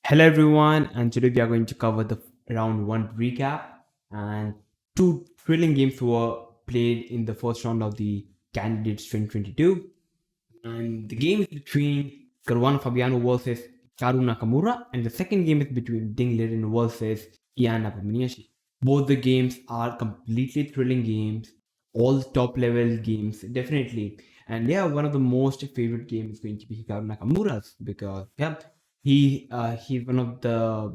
Hello everyone, and today we are going to cover the round 1 recap, and two thrilling games were played in the first round of the Candidates 2022. And the game is between Caruana Fabiano versus Hikaru Nakamura, and the second game is between Liren versus Nepomniachtchi. Both the games are completely thrilling games, all top level games, definitely. And yeah, one of the most favorite games is going to be Hikaru Nakamura's because he's one of the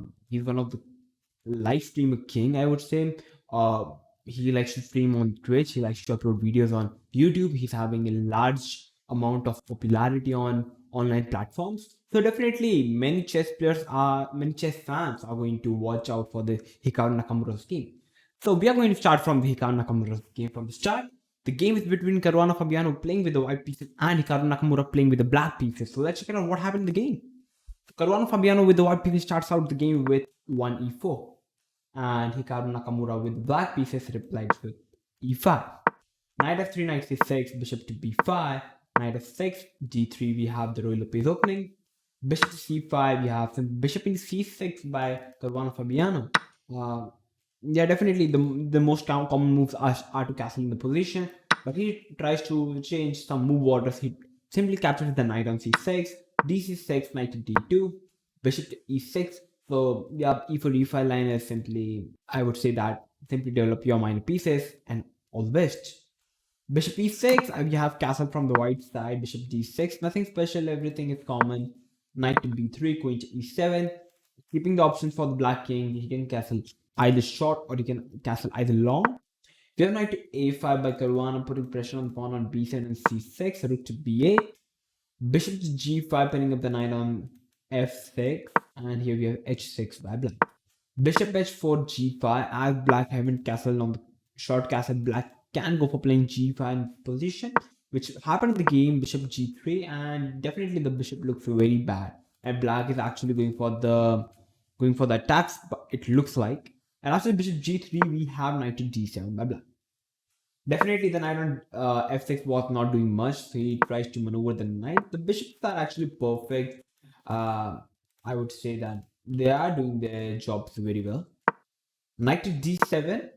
live streamer king, I would say. Uh, he likes to stream on Twitch. He likes to upload videos on YouTube. He's having a large amount of popularity on online platforms. So definitely, many chess fans are going to watch out for the Hikaru Nakamura's game. So we are going to start from the Hikaru Nakamura's game from the start. The game is between Caruana Fabiano playing with the white pieces and Hikaru Nakamura playing with the black pieces. So let's check out what happened in the game. Caruana Fabiano with the white pieces starts out the game with 1e4, and Hikaru Nakamura with black pieces replies with e5. Knight f3, knight c6, bishop to b5, knight f6, g3, we have the royal piece opening. Bishop to c5, we have some bishop in c6 by Caruana Fabiano. Yeah, definitely the most common moves are to castle in the position, but he tries to change some move orders. He simply captures the knight on c6, d6, knight to d2, bishop to e6. So yeah, e4 e5 line is simply, I would say that simply develop your minor pieces and all the best. Bishop e6, we have castle from the white side, bishop d6, nothing special, everything is common. Knight to b3, queen to e7, keeping the options for the black king. He can castle either short or he can castle either long. We have knight to a5 by Caruana, putting pressure on the pawn on b7 and c6, rook to b8, bishop to g5, pinning up the knight on f6, and here we have h6 by black. Bishop h4 g5, as black haven't castled on the short castle, black can go for playing g5 in position, which happened in the game. Bishop g3, and definitely the bishop looks very bad, and black is actually going for the attacks, but it looks like. And after bishop g3, we have knight to d7 by black. Definitely the knight on f6 was not doing much, so he tries to maneuver the knight. The bishops are actually perfect. I would say that they are doing their jobs very well. Knight to d7,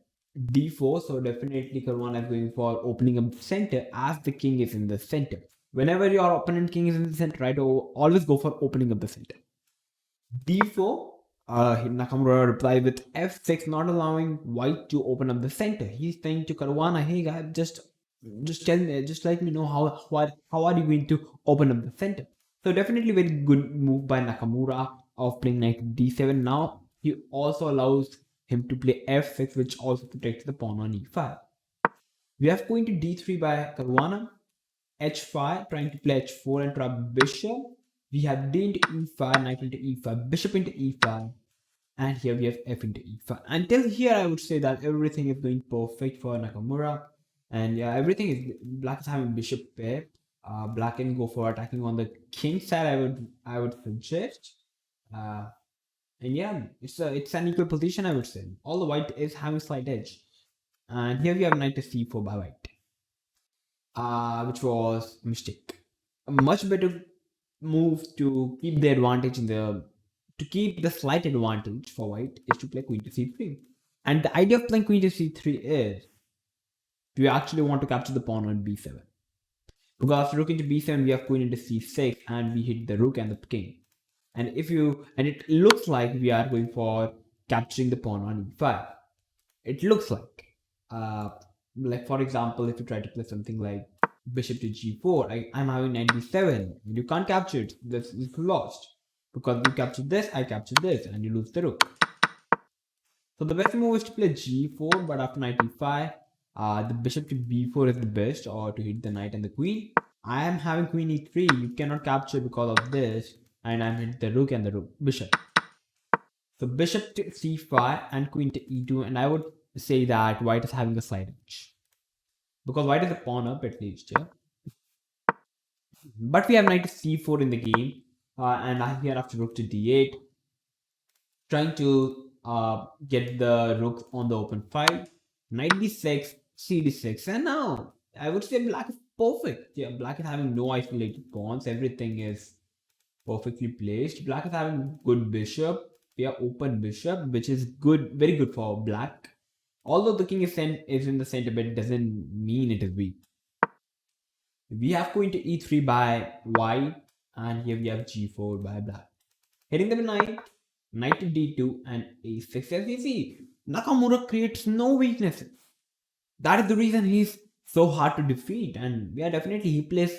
d4, so definitely Caruana is going for opening up the center as the king is in the center. Whenever your opponent king is in the center, right, always go for opening up the center. d4, Nakamura replied with f6, not allowing white to open up the center. He's saying to Caruana, hey guys, just tell me, just let me know how are you going to open up the center. So definitely very good move by Nakamura of playing knight d7. Now he also allows him to play f6, which also protects the pawn on e5. We have queen to d3 by Caruana, h5, trying to play h4 and trap bishop. We have d into e5, knight into e5, bishop into e5, and here we have f into e5. Until here, I would say that everything is going perfect for Nakamura, and yeah, everything is black is having bishop pair. Black can go for attacking on the king side. I would suggest, and yeah, it's an equal position. I would say all the white is having slight edge, and here we have knight to c4 by white, which was a mistake. A much better move to keep the advantage to keep the slight advantage for white is to play queen to c3. And the idea of playing queen to c3 is we actually want to capture the pawn on b7. Because after rook into b7, we have queen into c6 and we hit the rook and the king. And it looks like we are going for capturing the pawn on e5. It looks like for example, if you try to play something like bishop to g4, I'm having 97. You can't capture it. This is lost. Because you capture this, I capture this, and you lose the rook. So the best move is to play g4, but after knight e5, the bishop to b4 is the best, or to hit the knight and the queen. I am having queen e3. You cannot capture because of this, and I'm hitting the rook and the bishop. So bishop to c5 and queen to e2, and I would say that white is having a slight edge. Because white is a pawn up at least, yeah. But we have knight to c4 in the game, and I here after rook to d8, trying to get the rook on the open file. Knight d6, c d6, and now I would say black is perfect. Yeah, black is having no isolated pawns. Everything is perfectly placed. Black is having good bishop. We have open bishop, which is good, very good for black. Although the king is in the center, but it doesn't mean it is weak. We have queen to e3 by white, and here we have g4 by black. Hitting the knight, knight to d2, and a6. As you see, Nakamura creates no weaknesses. That is the reason he's so hard to defeat. And yeah, definitely he plays.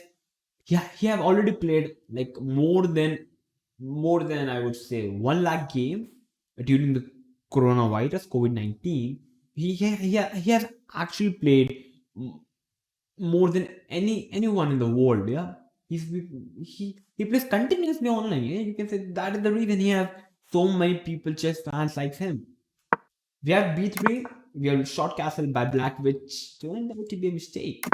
He have already played like more than I would say 1 lakh game during the coronavirus COVID-19. He has actually played more than anyone in the world. Yeah, he plays continuously online. Yeah, you can say that is the reason he has so many people, chess fans like him. We have b3. We have short castle by black, which turned out to be a mistake.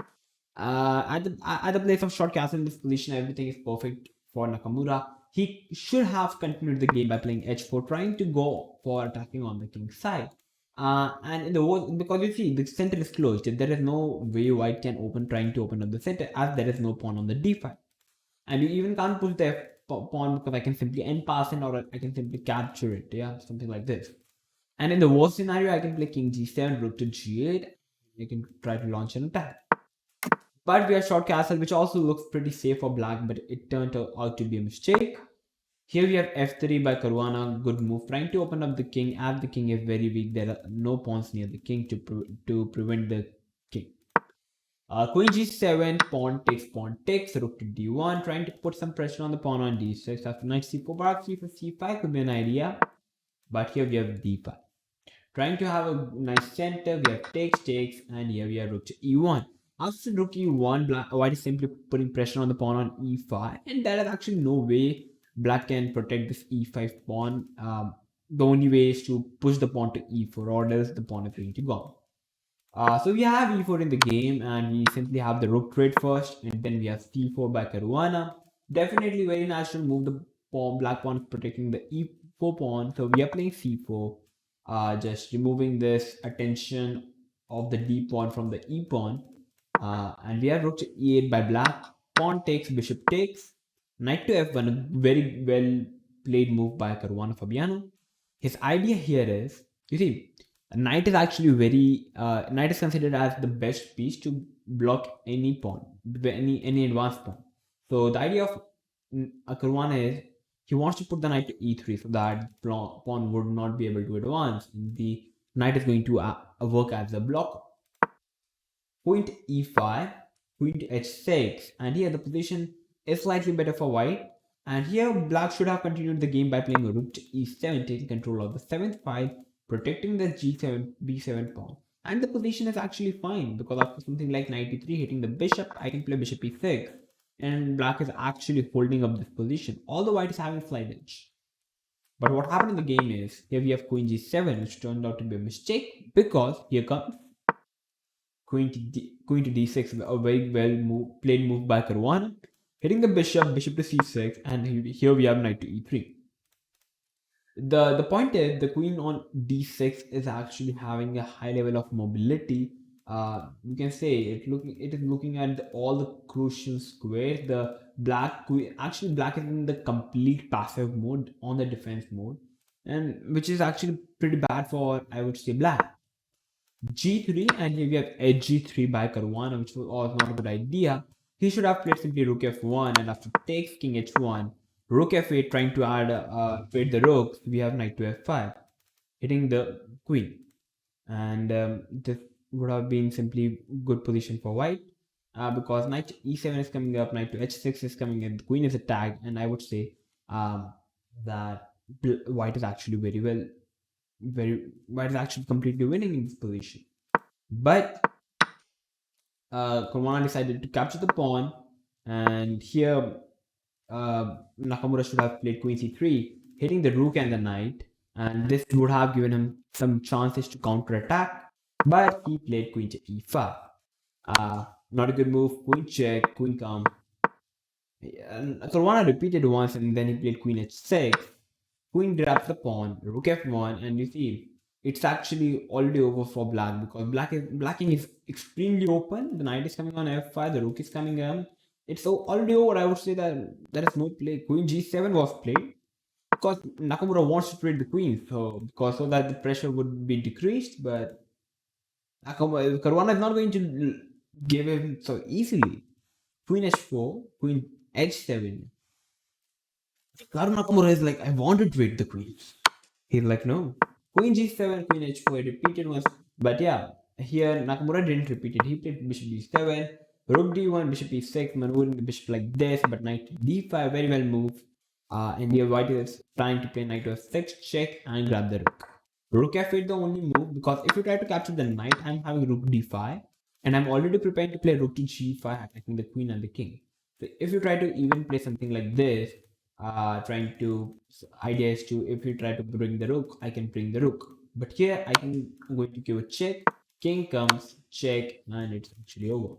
At the place of short castle in this position, everything is perfect for Nakamura. He should have continued the game by playing h4, trying to go for attacking on the king's side. And in the world, because you see the center is closed, there is no way white can trying to open up the center, as there is no pawn on the d5, and you even can't push the pawn because I can simply end pass it, or I can simply capture it. Yeah, something like this. And in the worst scenario, I can play king g7, rook to g8. I can try to launch an attack. But we have short castle, which also looks pretty safe for black, but it turned out to be a mistake. Here we have f3 by Caruana, good move, trying to open up the king. As the king is very weak, there are no pawns near the king to prevent the king. Queen g7, pawn takes, rook to d1, trying to put some pressure on the pawn on d6. After knight c4, perhaps c5 could be an idea, but here we have d5. Trying to have a nice center, we have takes, and here we have rook to e1. After rook e1, white is simply putting pressure on the pawn on e5, and there is actually no way black can protect this e5 pawn. The only way is to push the pawn to e4, or else the pawn is going to go. So we have e4 in the game, and we simply have the rook trade first, and then we have c4 by Caruana. Definitely very natural move. The black pawn is protecting the e4 pawn, so we are playing c4. Just removing this attention of the d pawn from the e pawn, and we have rook to e8 by black. Pawn takes, bishop takes, knight to f1. A very well played move by Caruana Fabiano. His idea here is, you see, knight is actually knight is considered as the best piece to block any pawn, any advanced pawn. So the idea of Caruana is, he wants to put the knight to e3 so that pawn would not be able to advance. The knight is going to work as a blocker. Queen to e5, queen to h6, and here the position is slightly better for white. And here black should have continued the game by playing rook to e7, taking control of the 7th file, protecting the g7, b7 pawn. And the position is actually fine, because after something like knight e3 hitting the bishop, I can play bishop e6. And black is actually holding up this position, although white is having slight edge. But what happened in the game is, here we have queen g7, which turned out to be a mistake, because here comes queen to d6, a very well played move by Caruana, hitting the bishop to c6, and here we have knight to e3. The point is, the queen on d6 is actually having a high level of mobility. You can say it is looking at all the crucial squares. The black is in the complete passive mode, on the defense mode, and which is actually pretty bad for, I would say, black. g3, and here we have edge g3 by Caruana, which was not a good idea. He should have played simply rook f1, and after takes king h1, rook f8, trying to trade the rooks. We have knight to f5, hitting the queen, and this would have been simply good position for white, because knight to e7 is coming up, knight to h6 is coming in, the queen is attacked, and I would say that white is actually white is actually completely winning in this position. But Caruana decided to capture the pawn, and here Nakamura should have played queen c3, hitting the rook and the knight, and this would have given him some chances to counter attack, but he played queen to e5. Not a good move. Queen check, queen come. And Caruana repeated once, and then he played queen h6. Queen grabs the pawn, rook f1, and you see it's actually already over for black, because blacking is extremely open. The knight is coming on f5, the rook is coming in, It's already over. I would say that there is no play. Queen g7 was played because Nakamura wants to trade the queen, so that the pressure would be decreased. But Caruana is not going to give him so easily. Queen h4, queen h7. Nakamura is like, I want to trade the queens. He's like, no. Queen g7, queen h4, he repeated once. But yeah, here Nakamura didn't repeat it. He played bishop d7, rook d1, bishop e6, maneuvering the bishop like this, but knight d5, very well moved. And here white is trying to play knight to f6, check, and grab the rook. Rook f8 the only move, because if you try to capture the knight, I'm having rook d5, and I'm already prepared to play rook to g5, attacking the queen and the king. So if you try to even play something like this, trying to idea is to, if you try to bring the rook, I can bring the rook, but here I'm going to give a check, king comes, check, and it's actually over.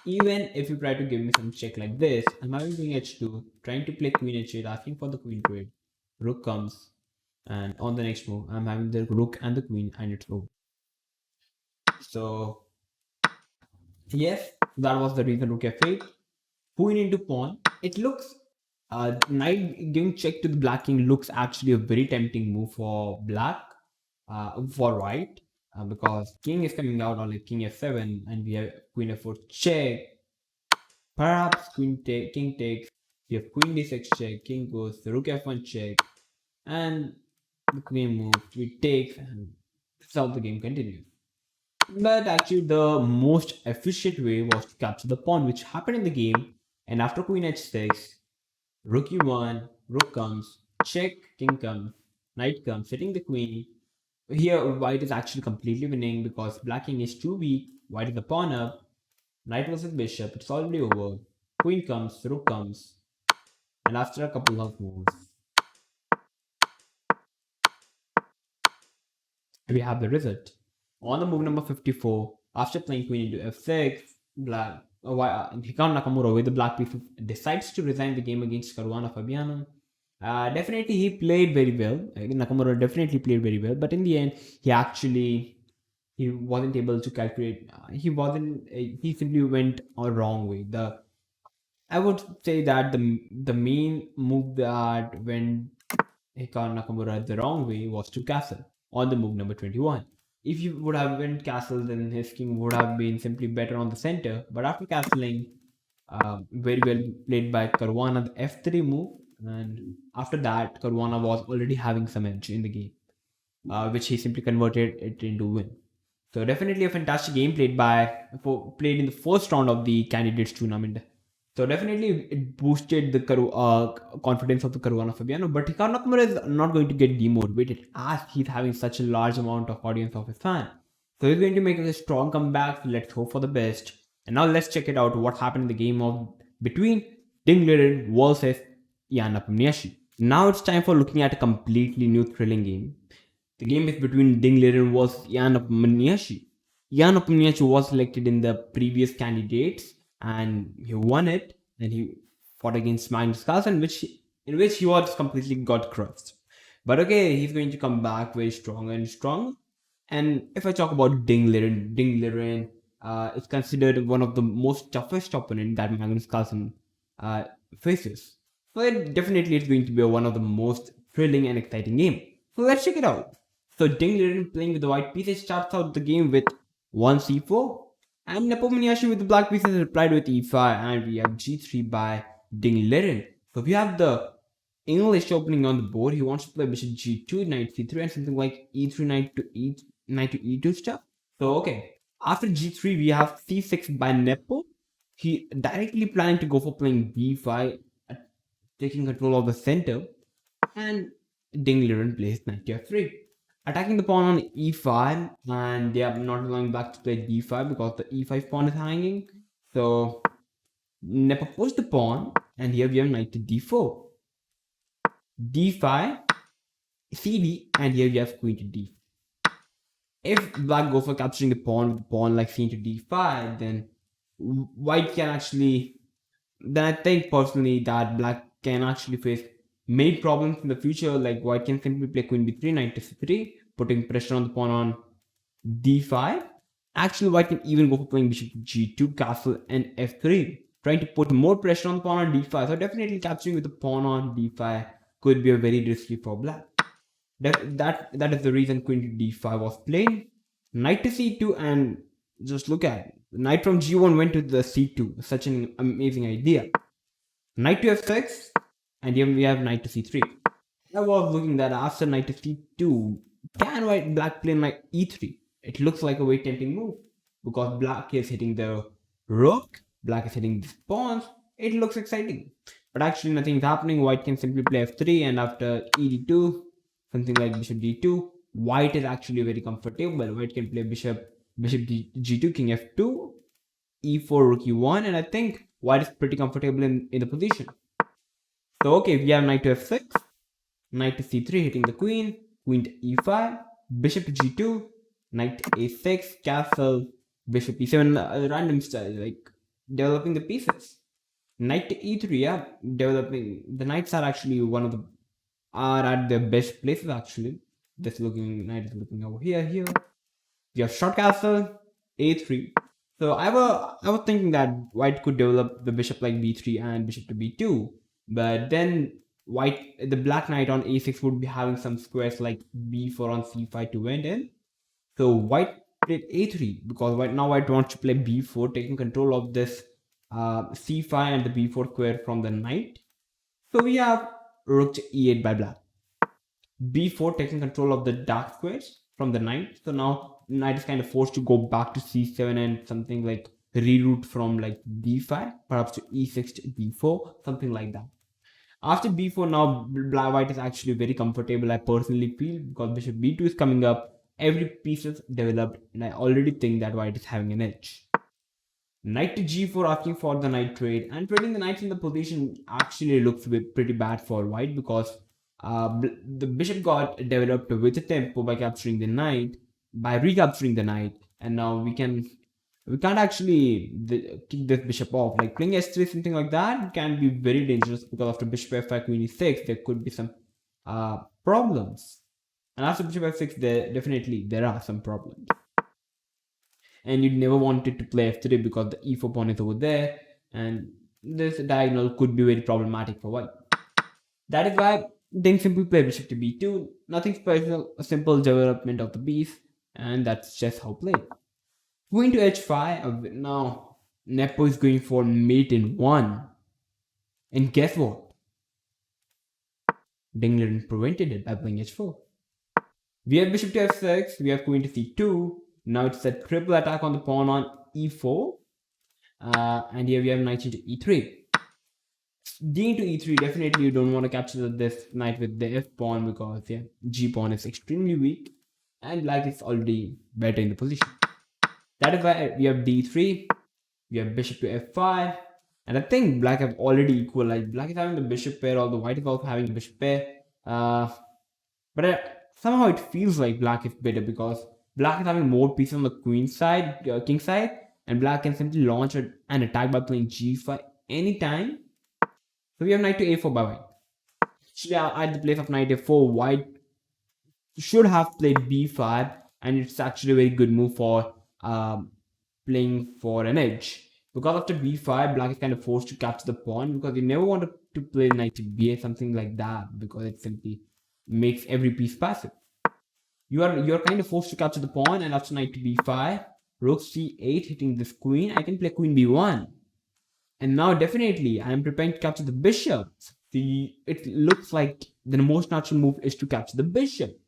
Even if you try to give me some check like this, I'm having queen h2, trying to play queen h8, asking for the queen trade, rook comes, and on the next move I'm having the rook and the queen, and it's over. So yes, that was the reason rook f8, queen into pawn. It looks knight giving check to the black king looks actually a very tempting move for black, for white, because king is coming out on like king f7, and we have queen f4 check. Perhaps king takes. We have queen d6 check. King goes rook f1 check, and the queen moves. We take, and that's how the game continues. But actually, the most efficient way was to capture the pawn, which happened in the game. And after queen h6, rook e1, rook comes, check, king comes, knight comes, hitting the queen. Here, white is actually completely winning because black king is too weak. White is the pawn up. Knight versus bishop. It's already over. Queen comes, rook comes, and after a couple of moves, we have the result. On the move number 54, after playing queen into f6, black Hikaru Nakamura with the black piece decides to resign the game against Caruana Fabiano. Definitely he played very well. Nakamura definitely played very well, but in the end, he wasn't able to calculate. He simply went a wrong way. I would say that the main move that went Hikaru Nakamura the wrong way was to castle on the move number 21. If you would have went castle, then his king would have been simply better on the center. But after castling, very well played by Caruana, the f3 move, and after that, Caruana was already having some edge in the game, which he simply converted it into win. So definitely a fantastic game played in the first round of the candidates tournament. So definitely it boosted the confidence of the Caruana Fabiano, but Hikaru Nakamura is not going to get demotivated as he's having such a large amount of audience of his fan. So he's going to make a strong comeback. So let's hope for the best. And now let's check it out what happened in the game of between Liren versus Nepomniachtchi. Now it's time for looking at a completely new thrilling game. The game is between Liren versus Nepomniachtchi. Nepomniachtchi was selected in the previous candidates and he won it, and he fought against Magnus Carlsen, in which he was completely got crushed. But okay, he's going to come back very strong and strong. And if I talk about Liren is considered one of the most toughest opponent that Magnus Carlsen uh, faces. So it definitely is going to be one of the most thrilling and exciting game. So let's check it out. So Liren playing with the white pieces starts out the game with 1c4, and Nepomniachtchi with the black pieces replied with e5, and we have g3 by Liren. So we have the English opening on the board. He wants to play bishop g2, knight c3, and something like e3, knight to e2 stuff. So okay, after g3 we have c6 by Nepo. He directly planning to go for playing b5, taking control of the center, and Liren plays knight to f3, attacking the pawn on e5, and they are not allowing black to play d5 because the e5 pawn is hanging. So Nepo pushed the pawn, and here we have knight to d4, d5, cd, and here we have queen to d. If black goes for capturing the pawn like c into d5, then white can actually. Then I think personally that black can actually face many problems in the future. Like white can simply play queen b3, knight to c3, putting pressure on the pawn on d5. Actually, white can even go for playing bishop g2, castle, and f3. trying to put more pressure on the pawn on d5. So definitely capturing with the pawn on d5 could be a very risky for black. That is the reason queen to d5 was played. Knight to c2, and just look at it. Knight from g1 went to the c2. Such an amazing idea. Knight to f6, and here we have knight to c3. I was looking that after knight to c2, can black play knight e3? It looks like a very tempting move because black is hitting the rook, black is hitting the pawns. It looks exciting, but actually nothing is happening. White can simply play f3, and after e2, something like bishop d2, white is actually very comfortable. White can play bishop g2, king f2, e4, rook e1, and I think white is pretty comfortable in the position. So okay, we have knight to f6, knight to c3 hitting the queen, queen to e5, bishop to g2, knight to a6, castle, bishop e7, random style, like developing the pieces. Knight to e3, yeah, developing. The knights are actually are at their best places actually. Knight is looking over here. We have short castle, a3. So I was thinking that white could develop the bishop like b3 and bishop to b2, but then the black knight on a6 would be having some squares like b4 on c5 to win in. So white played a3 because white wants to play b4, taking control of this c5 and the b4 square from the knight. So we have rook to e8 by black. b4 taking control of the dark squares from the knight. So now knight is kind of forced to go back to c7 and something like reroute from like d5, perhaps to e6 to d4, something like that. After b4, now white is actually very comfortable, I personally feel, because bishop b2 is coming up, every piece is developed, and I already think that white is having an edge. Knight to g4 asking for the knight trade, and trading the knights in the position actually looks pretty bad for white because the bishop got developed with a tempo by capturing the knight, by recapturing the knight, and now we can't actually kick this bishop off. Like playing s3, something like that can be very dangerous because after bishop f5, queen e6, there could be some problems. And after bishop f6, there are some problems. And you never wanted to play f3 because the e4 pawn is over there, and this diagonal could be very problematic for white. That is why then simply play bishop to b2. Nothing special, a simple development of the piece, and that's just how played. Queen to h5. Now Nepo is going for mate in 1, and guess what? Liren prevented it by playing h4. We have bishop to f6. We have queen to c2. Now it's a triple attack on the pawn on e4, and here we have knight into e3. D into e3, definitely you don't want to capture this knight with the f pawn because g pawn is extremely weak, and black is already better in the position. That is why we have d3, we have bishop to f5, and I think black have already equalized. Black is having the bishop pair, although white is also having the bishop pair. But somehow it feels like black is better because black is having more pieces on the queen side, king side, and black can simply launch an attack by playing g5 anytime. So we have knight to a4 by white. Actually, at the place of knight a4, white should have played b5, and it's actually a very good move for playing for an edge. Because after b5, black is kind of forced to capture the pawn because you never want to play knight to b8, something like that, because it simply makes every piece passive. You're kind of forced to capture the pawn, and after knight to b5, rook c8 hitting this queen, I can play queen b1. And now definitely I am preparing to capture the bishop. It looks like the most natural move is to capture the bishop.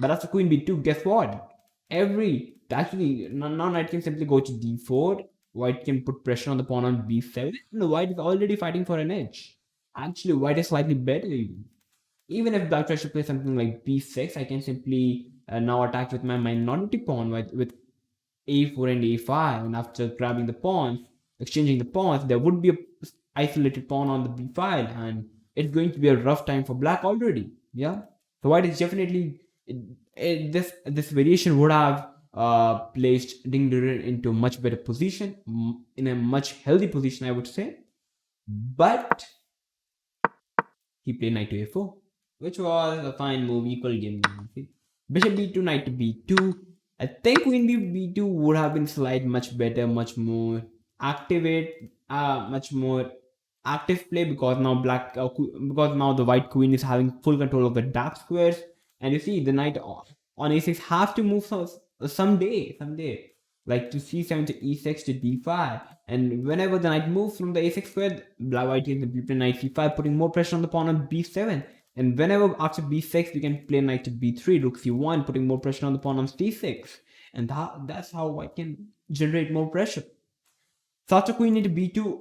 But after queen b2, guess what? Now knight can simply go to d4. White can put pressure on the pawn on b7. And white is already fighting for an edge. Actually, white is slightly better even if black tries to play something like b6, I can simply now attack with my minority pawn with a4 and a5. And after grabbing the pawns, exchanging the pawns, there would be a isolated pawn on the b file, and it's going to be a rough time for black already. Yeah, so white is definitely this variation would have placed Ding Liren into a much better position, in a much healthy position, I would say. But he played knight to a4, which was a fine move, equal game. Bishop b2, knight to b2. I think queen b2 would have been slide much better, much more activate much more active play, because now because now the white queen is having full control of the dark squares, and you see the knight on a6 have to move someday, like to c7 to e6 to d5, and whenever the knight moves from the a6 square, black white is the knight c5, putting more pressure on the pawn on b7, and whenever after b6 we can play knight to b3, rook c1, putting more pressure on the pawn on c6, and that's how white can generate more pressure. So after queen into b2,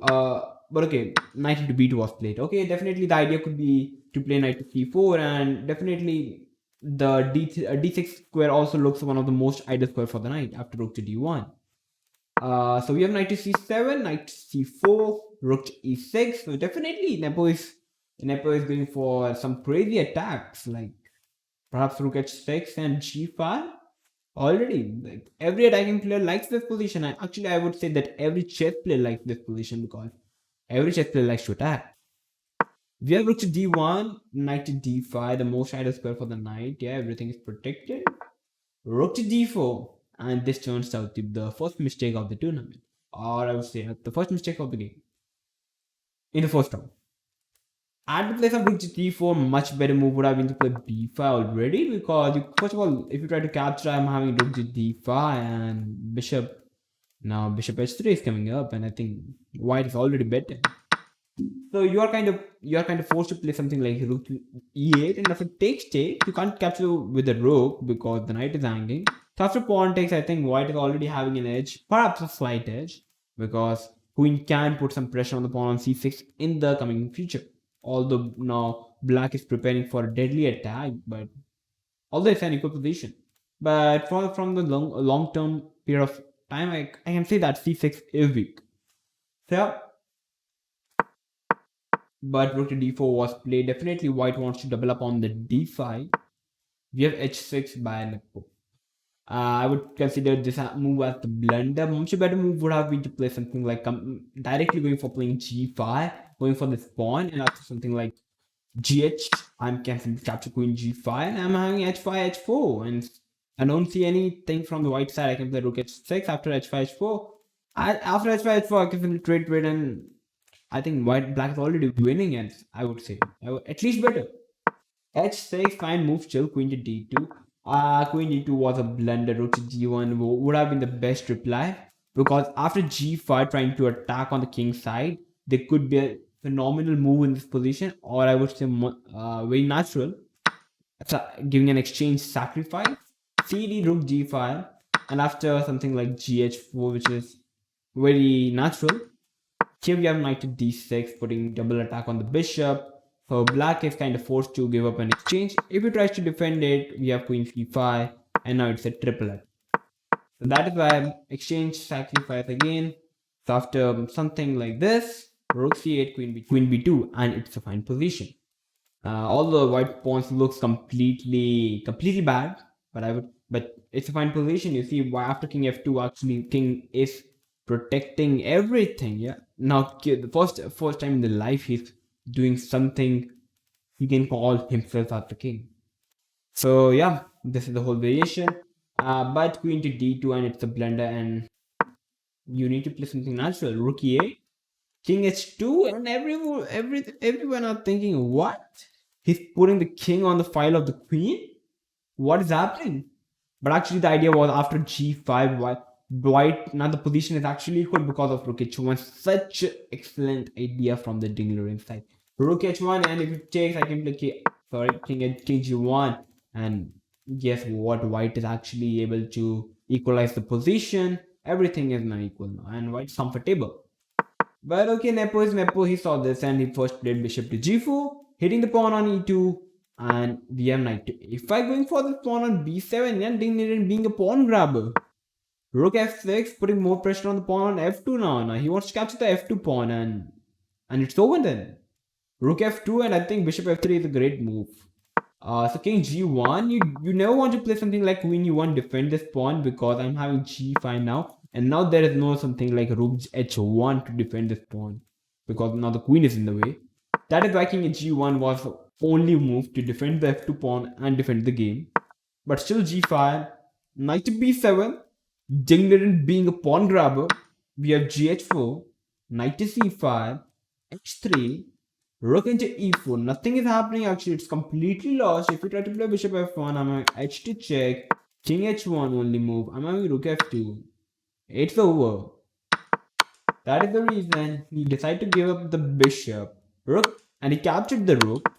but okay, knight into b2 was played. Okay, definitely the idea could be to play knight to c4, and definitely the d6 square also looks one of the most ideal square for the knight after rook to d1. So we have knight to c7, knight to c4, rook to e6. So definitely Nepo is going for some crazy attacks, like perhaps rook h6 and g5. Already, like, every attacking player likes this position. Actually, I would say that every chess player likes this position, because every chess player likes to attack. We have rook to d1, knight to d5, the most ideal square for the knight. Yeah, everything is protected. Rook to d4, and this turns out to be the first mistake of the tournament, or I would say the first mistake of the game in the first round. At the place of rook to d4, much better move would have been to play b5 already, because first of all, if you try to capture, I'm having rook to d5 and bishop. Now bishop h3 is coming up, and I think white is already better. So you're kind of forced to play something like rook to e8, and after takes, you can't capture with the rook because the knight is hanging. So after pawn takes, I think white is already having an edge, perhaps a slight edge, because queen can put some pressure on the pawn on c6 in the coming future. Although now black is preparing for a deadly attack, but although it's an equal position, but from the long term period of time, I can say that c6 is weak. So, but rook to d4 was played. Definitely white wants to double up on the d5. We have h6 by Nepo. I would consider this move as the blunder. Much better move would have been to play something like directly going for playing g5, going for this pawn, and after something like gh, I'm canceling capture queen g5, and I'm having h5 h4, and I don't see anything from the white side. I can play rook h6 after h5 h4. After h5 h4, I can simply trade, and I think black is already winning, and I would say at least better. h6, fine move still, queen to d2. Queen d2 was a blunder. Rook to g1 would have been the best reply, because after g5 trying to attack on the king side, there could be a phenomenal move in this position, or I would say very natural. Giving an exchange sacrifice, cd rook g5, and after something like gh4, which is very natural. Here we have knight to d6, putting double attack on the bishop. So black is kind of forced to give up an exchange. If he tries to defend it, we have queen c5, and now it's a triplet. So that is why exchange sacrifice again. So after something like this, rook c8, queen b2, and it's a fine position. All the white pawns looks completely bad, but it's a fine position. You see, why after king f2, actually king is protecting everything. Yeah, now the first time in the life he's doing something he can call himself as the king. So yeah, this is the whole variation. But queen to d2, and it's a blunder, and you need to play something natural. Rook e8, king h2, and everyone are thinking, what? He's putting the king on the file of the queen? What is happening? But actually the idea was after g5, white, now the position is actually equal because of rook h1. Such an excellent idea from the Liren side. Rook h1, and if it takes, I can play king g1, and guess what? White is actually able to equalize the position. Everything is now equal now, and white's comfortable. But okay, Nepo is Nepo. He saw this, and he first played bishop to g4, hitting the pawn on e2, and we have knight to a5, going for the pawn on b7, and being a pawn grabber. Rook f6, putting more pressure on the pawn on f2 now. Now he wants to capture the f2 pawn, and it's over then. Rook f2, and I think bishop f3 is a great move. So king g1, you never want to play something like queen e1, defend this pawn, because I'm having g5 now, and now there is no something like rook h1 to defend this pawn, because now the queen is in the way. That is why king g1 was the only move to defend the f2 pawn and defend the game. But still g5, knight to b7, Liren being a pawn grabber, we have gh4, knight to c5, h3, rook into e4. Nothing is happening actually. It's completely lost. If you try to play bishop f1, I'm having h to check. King h1 only move. I'm having rook f2. It's over. That is the reason he decided to give up the bishop. Rook, and he captured the rook.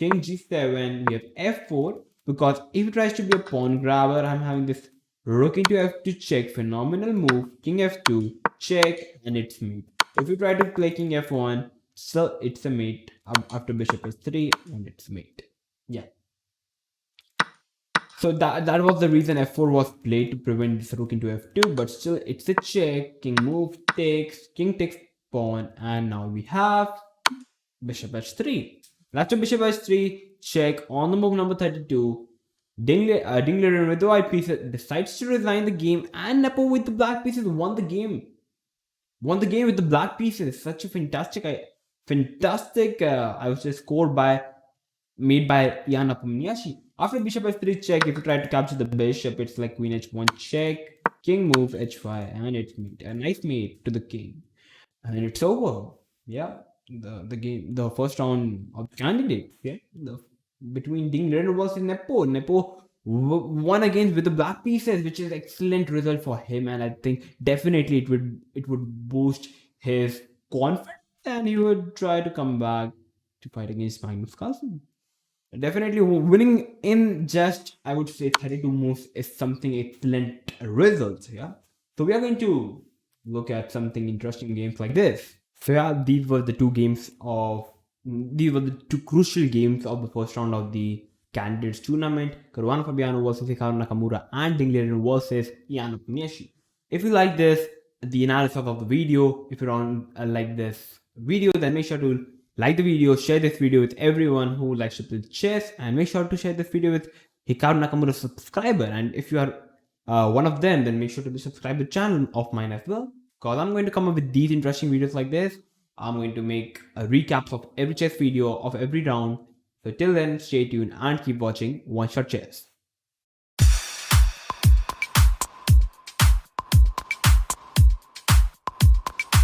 King g7. We have f4. Because if he tries to be a pawn grabber, I'm having this rook into f2 check. Phenomenal move. King f2 check, and it's mate. If you try to play king f1, so it's a mate after bishop s3, and it's mate. Yeah. So that was the reason f4 was played to prevent this rook into f2, but still it's a check. King move takes, king takes pawn, and now we have bishop h3. After bishop h3, check on the move number 32. Liren with the white pieces decides to resign the game, and Nepo with the black pieces won the game. Won the game with the black pieces. Such a fantastic, I would say, score made by Nepomniachtchi. After bishop f3 check, if you try to capture the bishop, it's like queen h1 check, king move h5, and it's mate. A nice mate to the king, and it's over. Yeah, the first round of candidates. Yeah, between Liren versus Nepo. Nepo won against with the black pieces, which is excellent result for him, and I think definitely it would boost his confidence, and he would try to come back to fight against Magnus Carlsen. Definitely winning in just, I would say, 32 moves is something excellent results. Yeah. So we are going to look at something interesting games like this. So yeah, these were the two crucial games of the first round of the Candidates Tournament. Caruana Fabiano versus Hikaru Nakamura and Liren versus Nepomniachtchi. If you like the analysis of the video, if you don't like this video, then make sure to like the video, share this video with everyone who likes to play chess, and make sure to share this video with Hikaru Nakamura subscriber. And if you are one of them, then make sure to be subscribed to the channel of mine as well, because I'm going to come up with these interesting videos like this. I'm going to make a recap of every chess video of every round. So till then, stay tuned and keep watching OneShot Chess.